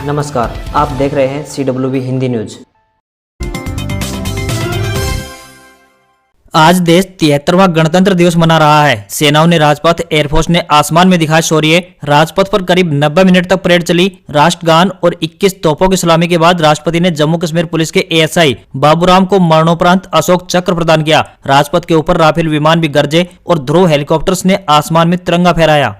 नमस्कार, आप देख रहे हैं CWB हिंदी न्यूज। आज देश 73वां गणतंत्र दिवस मना रहा है। सेनाओं ने राजपथ, एयरफोर्स ने आसमान में दिखाया शौर्य। राजपथ पर करीब 90 मिनट तक परेड चली। राष्ट्रगान और 21 तोपों की सलामी के बाद राष्ट्रपति ने जम्मू कश्मीर पुलिस के ASI बाबूराम को मरणोपरांत अशोक चक्र प्रदान किया। राजपथ के ऊपर राफेल विमान भी गरजे और ध्रुव हेलीकॉप्टर्स ने आसमान में तिरंगा फहराया।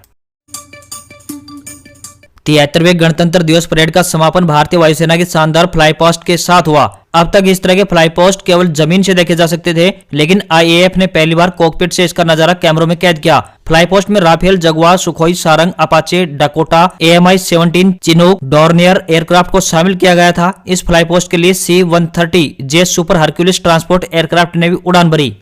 73वें गणतंत्र दिवस परेड का समापन भारतीय वायुसेना की शानदार फ्लाई पास्ट के साथ हुआ। अब तक इस तरह के फ्लाई पोस्ट केवल जमीन से देखे जा सकते थे, लेकिन IAF ने पहली बार कॉकपिट से इसका नजारा कैमरों में कैद किया। फ्लाई पोस्ट में Rafale, Jaguar, Sukhoi, Sarang, Apache, Dakota, AMI-17 Chinook, Dornier aircraft को शामिल किया गया था। इस फ्लाई पोस्ट के लिए C-130J super Hercules transport aircraft ने भी उड़ान भरी।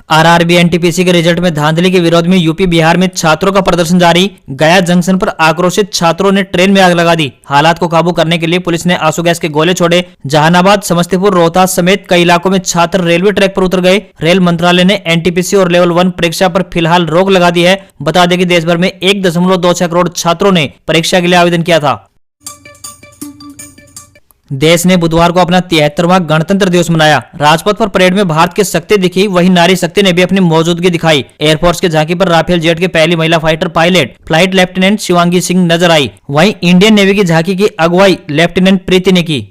RRB NTPC के रिजल्ट में धांधली के विरोध में यूपी बिहार में छात्रों का प्रदर्शन जारी। गया जंक्शन पर आक्रोशित छात्रों ने ट्रेन में आग लगा दी। हालात को काबू करने के लिए पुलिस ने आंसू गैस के गोले छोड़े। जहानाबाद, समस्तीपुर, रोहतास समेत कई इलाकों में छात्र रेलवे ट्रैक पर उतर गए। रेल मंत्रालय ने NTPC और लेवल 1 परीक्षा पर फिलहाल रोक लगा दी है। बता दें कि देश भर में 1.26 करोड़ छात्रों ने परीक्षा के लिए आवेदन किया था। देश ने बुधवार को अपना 73वां गणतंत्र दिवस मनाया। राजपथ पर परेड में भारत की शक्ति दिखी, वहीं नारी शक्ति ने भी अपनी मौजूदगी दिखाई। एयरफोर्स की झांकी पर राफेल जेट की पहली महिला fighter pilot flight lieutenant Shivangi Singh नजर आई। वहीं इंडियन नेवी की झांकी की अगुवाई लेफ्टिनेंट प्रीति ने की।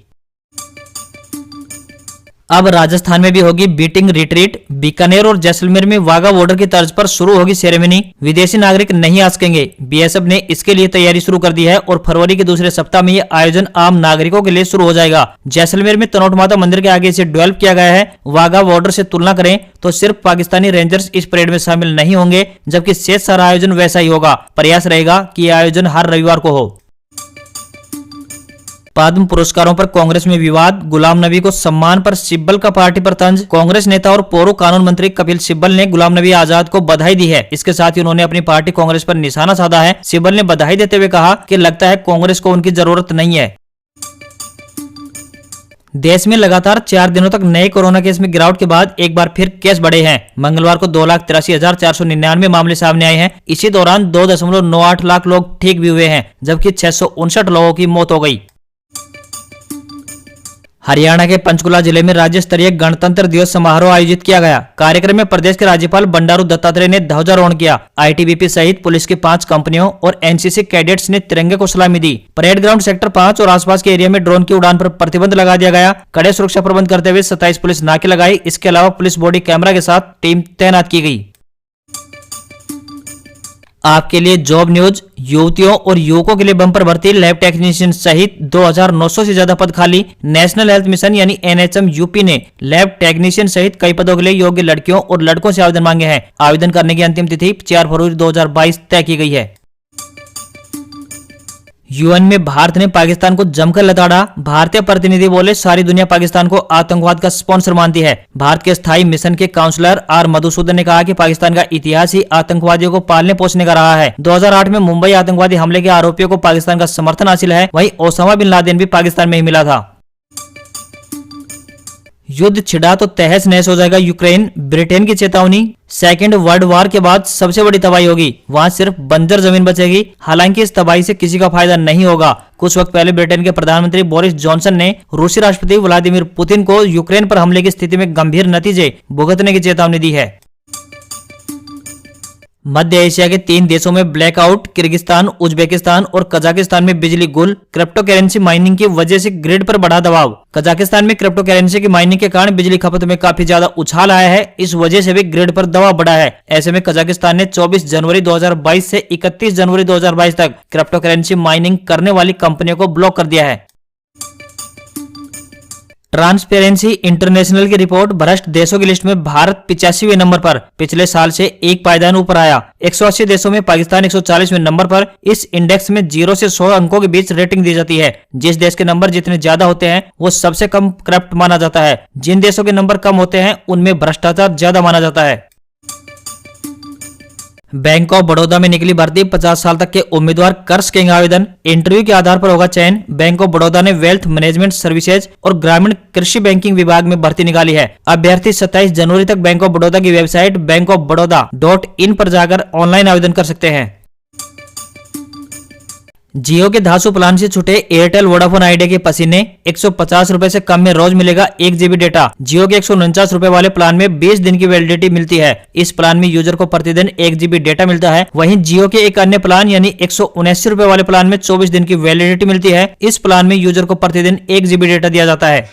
अब राजस्थान में भी होगी बीटिंग रिट्रीट। बीकानेर और जैसलमेर में वाघा बॉर्डर की तर्ज पर शुरू होगी सेरेमनी। विदेशी नागरिक नहीं आ सकेंगे। BSF ने इसके लिए तैयारी शुरू कर दी है और फरवरी के दूसरे सप्ताह में ये आयोजन आम नागरिकों के लिए शुरू हो जाएगा। जैसलमेर में तनोट माता मंदिर के आगे इसे डेवलप किया गया है। वाघा बॉर्डर से तुलना करें तो सिर्फ पाकिस्तानी रेंजर्स इस परेड में शामिल नहीं होंगे, जबकि शेष सारा आयोजन वैसा ही होगा। प्रयास रहेगा कि यह आयोजन हर रविवार को हो। पद्म पुरस्कारों पर कांग्रेस में विवाद। गुलाम नबी को सम्मान पर सिब्बल का पार्टी पर तंज। कांग्रेस नेता और पूर्व कानून मंत्री कपिल सिब्बल ने गुलाम नबी आजाद को बधाई दी है। इसके साथ ही उन्होंने अपनी पार्टी कांग्रेस पर निशाना साधा है। सिब्बल ने बधाई देते हुए कहा कि लगता है कांग्रेस को उनकी जरूरत नहीं है। देश में लगातार 4 दिनों तक नए कोरोना केस में गिरावट के बाद एक बार फिर केस बढ़े हैं। मंगलवार को 2,83,499 मामले सामने आए हैं। इसी दौरान 2.98 लाख लोग ठीक भी हुए हैं, जबकि 659 लोगों की मौत हो गई। हरियाणा के पंचकुला जिले में राज्य स्तरीय गणतंत्र दिवस समारोह आयोजित किया गया। कार्यक्रम में प्रदेश के राज्यपाल बंडारू दत्तात्रेय ने ध्वजारोहण किया। ITBP सहित पुलिस की 5 कंपनियों और NCC कैडेट्स ने तिरंगे को सलामी दी। परेड ग्राउंड सेक्टर 5 और आसपास के एरिया में ड्रोन की उड़ान पर प्रतिबंध लगा दिया गया। कड़े सुरक्षा प्रबंध करते हुए 27 पुलिस नाके लगाई। इसके अलावा पुलिस बॉडी कैमरा के साथ टीम तैनात की गई। आपके लिए जॉब न्यूज। युवतियों और युवकों के लिए बम्पर भर्ती। लैब टेक्नीशियन सहित 2,900 से ज्यादा पद खाली। नेशनल हेल्थ मिशन यानी NHM यूपी ने लैब टेक्नीशियन सहित कई पदों के लिए योग्य लड़कियों और लड़कों से आवेदन मांगे हैं। आवेदन करने की अंतिम तिथि 4 फरवरी 2022 तय की गई है। UN में भारत ने पाकिस्तान को जमकर लताड़ा। भारतीय प्रतिनिधि बोले, सारी दुनिया पाकिस्तान को आतंकवाद का स्पॉन्सर मानती है। भारत के स्थायी मिशन के काउंसलर R मधुसूदन ने कहा कि पाकिस्तान का इतिहास ही आतंकवादियों को पालने पोषने का रहा है। 2008 में मुंबई आतंकवादी हमले के आरोपियों को पाकिस्तान का समर्थन हासिल है। वहीं ओसामा बिन लादेन भी पाकिस्तान में ही मिला था। युद्ध छिड़ा तो तहस नहस हो जाएगा यूक्रेन। ब्रिटेन की चेतावनी। सेकेंड वर्ल्ड वॉर के बाद सबसे बड़ी तबाही होगी। वहां सिर्फ बंजर जमीन बचेगी। हालांकि इस तबाही से किसी का फायदा नहीं होगा। कुछ वक्त पहले ब्रिटेन के प्रधानमंत्री बोरिस जॉनसन ने रूसी राष्ट्रपति व्लादिमीर पुतिन को यूक्रेन पर हमले की स्थिति में गंभीर नतीजे भुगतने की चेतावनी दी है। मध्य एशिया के 3 देशों में ब्लैकआउट। किर्गिस्तान, उज्बेकिस्तान और कजाकिस्तान में बिजली गुल। क्रिप्टो करेंसी माइनिंग की वजह से ग्रिड पर बढ़ा दबाव। कजाकिस्तान में क्रिप्टो करेंसी की माइनिंग के कारण बिजली खपत में काफी ज्यादा उछाल आया है। इस वजह से भी ग्रिड पर दबाव बढ़ा है। ऐसे में कजाकिस्तान ने 24 जनवरी 2022 से 31 जनवरी 2022 तक क्रिप्टो करेंसी माइनिंग करने वाली कंपनियों को ब्लॉक कर दिया है। ट्रांसपेरेंसी इंटरनेशनल की रिपोर्ट। भ्रष्ट देशों की लिस्ट में भारत 85वें नंबर पर। पिछले साल से एक पायदान ऊपर आया। 180 देशों में पाकिस्तान 140वें नंबर पर। इस इंडेक्स में 0 से 100 अंकों के बीच रेटिंग दी जाती है। जिस देश के नंबर जितने ज्यादा होते हैं वो सबसे कम करप्ट माना जाता है। जिन देशों के नंबर कम होते हैं उनमें भ्रष्टाचार ज्यादा माना जाता है। बैंक ऑफ बड़ौदा में निकली भर्ती। 50 साल तक के उम्मीदवार कर सकेंगे आवेदन। इंटरव्यू के आधार पर होगा चयन। बैंक ऑफ बड़ौदा ने वेल्थ मैनेजमेंट सर्विसेज और ग्रामीण कृषि बैंकिंग विभाग में भर्ती निकाली है। अभ्यर्थी 27 जनवरी तक बैंक ऑफ बड़ौदा की वेबसाइट bankofbaroda.in पर जाकर ऑनलाइन आवेदन कर सकते हैं। जियो के धांसू प्लान से छूटे एयरटेल वोडाफोन आइडिया के पसीने 150 रुपए से कम में रोज मिलेगा 1 GB डेटा। जियो के 149 रुपए वाले प्लान में 20 दिन की वैलिडिटी मिलती है। इस प्लान में यूजर को प्रतिदिन 1 GB डेटा मिलता है। वहीं जियो के एक अन्य प्लान यानी 179 रुपए वाले प्लान में 24 दिन की वैलिडिटी मिलती है। इस प्लान में यूजर को प्रतिदिन 1 GB डेटा दिया जाता है।